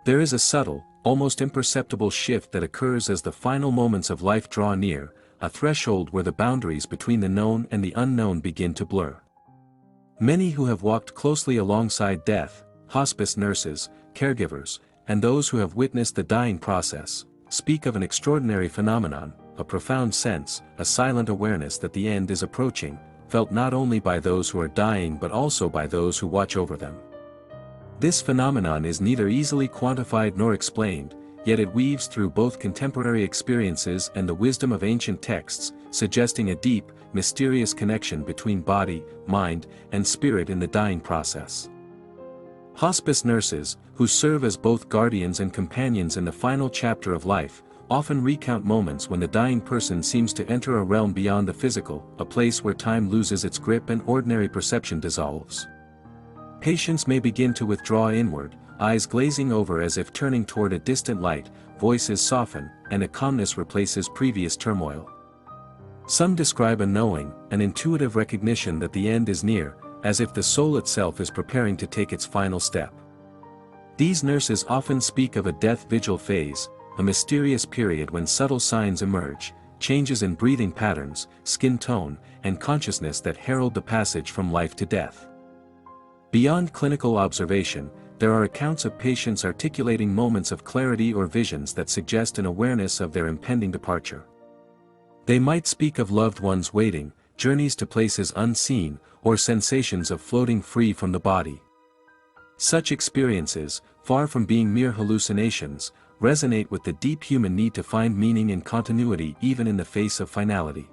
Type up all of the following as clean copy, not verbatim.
There is a subtle, almost imperceptible shift that occurs as the final moments of life draw near, a threshold where the boundaries between the known and the unknown begin to blur. Many who have walked closely alongside death, hospice nurses, caregivers, and those who have witnessed the dying process, speak of an extraordinary phenomenon, a profound sense, a silent awareness that the end is approaching, felt not only by those who are dying but also by those who watch over them. This phenomenon is neither easily quantified nor explained, yet it weaves through both contemporary experiences and the wisdom of ancient texts, suggesting a deep, mysterious connection between body, mind, and spirit in the dying process. Hospice nurses, who serve as both guardians and companions in the final chapter of life, often recount moments when the dying person seems to enter a realm beyond the physical, a place where time loses its grip and ordinary perception dissolves. Patients may begin to withdraw inward, eyes glazing over as if turning toward a distant light, voices soften, and a calmness replaces previous turmoil. Some describe a knowing, an intuitive recognition that the end is near, as if the soul itself is preparing to take its final step. These nurses often speak of a death vigil phase, a mysterious period when subtle signs emerge, changes in breathing patterns, skin tone, and consciousness that herald the passage from life to death. Beyond clinical observation, there are accounts of patients articulating moments of clarity or visions that suggest an awareness of their impending departure. They might speak of loved ones waiting, journeys to places unseen, or sensations of floating free from the body. Such experiences, far from being mere hallucinations, resonate with the deep human need to find meaning and continuity even in the face of finality.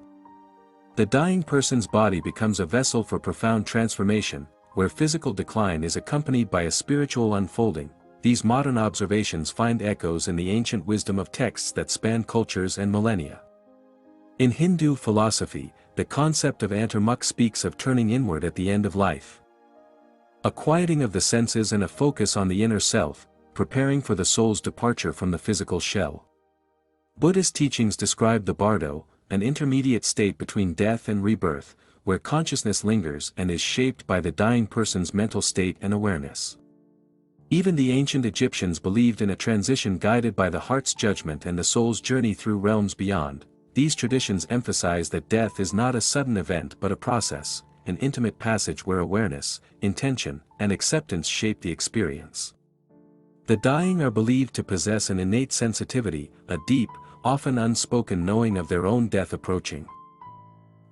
The dying person's body becomes a vessel for profound transformation, where physical decline is accompanied by a spiritual unfolding. These modern observations find echoes in the ancient wisdom of texts that span cultures and millennia. In Hindu philosophy, the concept of antarmukh speaks of turning inward at the end of life. A quieting of the senses and a focus on the inner self, preparing for the soul's departure from the physical shell. Buddhist teachings describe the bardo, an intermediate state between death and rebirth, where consciousness lingers and is shaped by the dying person's mental state and awareness. Even the ancient Egyptians believed in a transition guided by the heart's judgment and the soul's journey through realms beyond. These traditions emphasize that death is not a sudden event but a process, an intimate passage where awareness, intention, and acceptance shape the experience. The dying are believed to possess an innate sensitivity, a deep, often unspoken knowing of their own death approaching.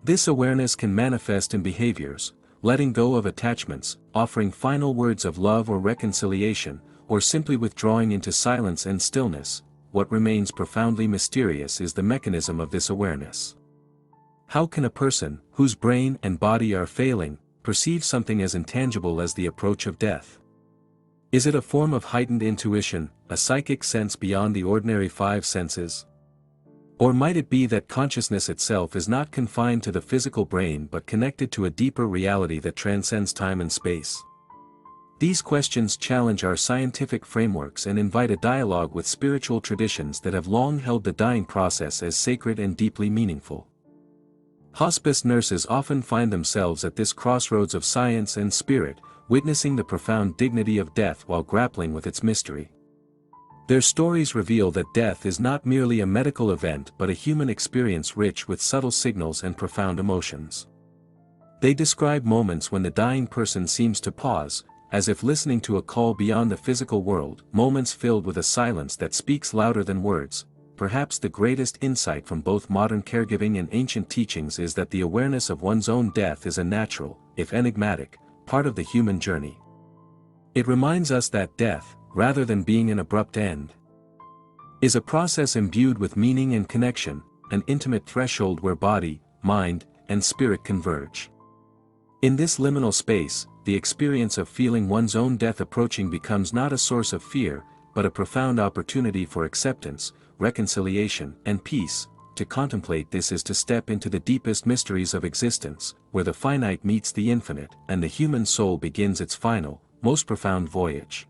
This awareness can manifest in behaviors, letting go of attachments, offering final words of love or reconciliation, or simply withdrawing into silence and stillness. What remains profoundly mysterious is the mechanism of this awareness. How can a person, whose brain and body are failing, perceive something as intangible as the approach of death? Is it a form of heightened intuition, a psychic sense beyond the ordinary five senses? Or might it be that consciousness itself is not confined to the physical brain but connected to a deeper reality that transcends time and space? These questions challenge our scientific frameworks and invite a dialogue with spiritual traditions that have long held the dying process as sacred and deeply meaningful. Hospice nurses often find themselves at this crossroads of science and spirit, witnessing the profound dignity of death while grappling with its mystery. Their stories reveal that death is not merely a medical event but a human experience rich with subtle signals and profound emotions. They describe moments when the dying person seems to pause, as if listening to a call beyond the physical world, moments filled with a silence that speaks louder than words. Perhaps the greatest insight from both modern caregiving and ancient teachings is that the awareness of one's own death is a natural, if enigmatic, part of the human journey. It reminds us that death, rather than being an abrupt end, is a process imbued with meaning and connection, an intimate threshold where body, mind, and spirit converge. In this liminal space, the experience of feeling one's own death approaching becomes not a source of fear, but a profound opportunity for acceptance, reconciliation, and peace. To contemplate this is to step into the deepest mysteries of existence, where the finite meets the infinite, and the human soul begins its final, most profound voyage.